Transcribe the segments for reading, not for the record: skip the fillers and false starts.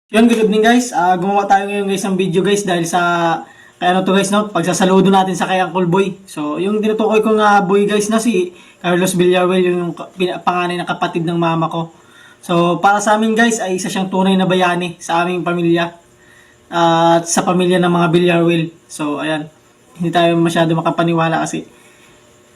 Yun, good evening guys. Gumawa tayo ngayon guys ng video guys dahil sa kaya ano to guys no, pagsasaludo natin sa kay Uncle Boy. So, yung tinutukoy ko nga boy guys na si Carlos Villaruel, yung panganay na kapatid ng mama ko. So, para sa amin guys ay isa siyang tunay na bayani sa aming pamilya at sa pamilya ng mga Villaruel. So, ayan. Hindi tayo masyado makapaniwala kasi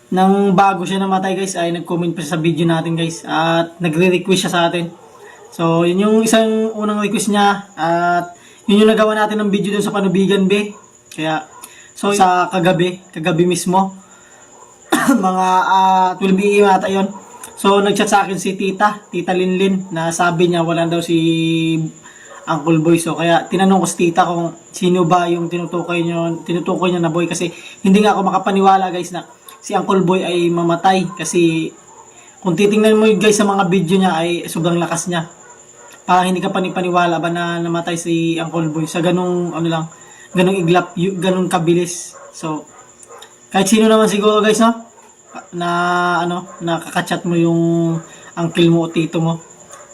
nang bago siya namatay guys ay nag-comment pa siya sa video natin guys at nagre-request siya sa atin. So, yun yung isang unang request niya at yun yung nagawa natin ng video dun sa Panubigan Be. Kaya, so sa kagabi mismo, mga 12 AM ata yun. So, nagchat sa akin si Tita Linlin, na sabi niya wala daw si Uncle Boy. So, kaya tinanong ko si Tita kung sino ba yung tinutukoy niya na boy. Kasi hindi nga ako makapaniwala guys na si Uncle Boy ay mamatay. Kasi kung titingnan mo guys sa mga video niya ay sobrang lakas niya. Parang hindi ka panipaniwala ba na namatay si Uncle Boy sa ganung ganung iglap, ganung kabilis. So, kahit sino naman siguro guys no, na nakaka-chat mo yung uncle mo o tito mo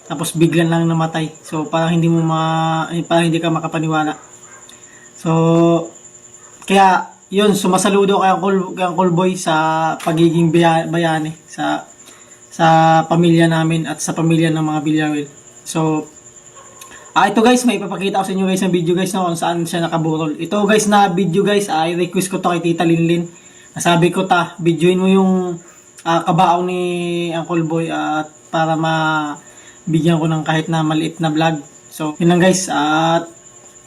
tapos biglan lang namatay. So, parang parang hindi ka makapaniwala. So, kaya yun, sumasaludo kay Uncle Boy sa pagiging bayani sa pamilya namin at sa pamilya ng mga Villaruel. So, ito guys, may ipapakita ko sa inyo guys ng video guys no, kung saan siya nakaburol. Ito guys na video guys, ay request ko to kay Tita Linlin. Nasabi ko videoin mo yung kabao ni Uncle Boy at para mabigyan ko ng kahit na maliit na vlog. So, yun lang guys. At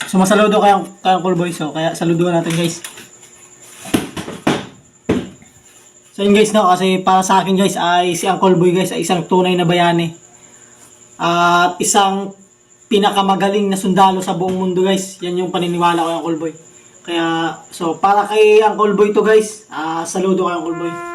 sumasaludo kay Uncle Boy. So, kaya saluduhan natin guys. So, yun guys no, kasi para sa akin guys ay si Uncle Boy guys ay isang tunay na bayani. At isang pinakamagaling na sundalo sa buong mundo guys. Yan yung paniniwala ko kay Uncle Boy. Kaya, so para kay Uncle Boy to guys, saludo kay Uncle Boy.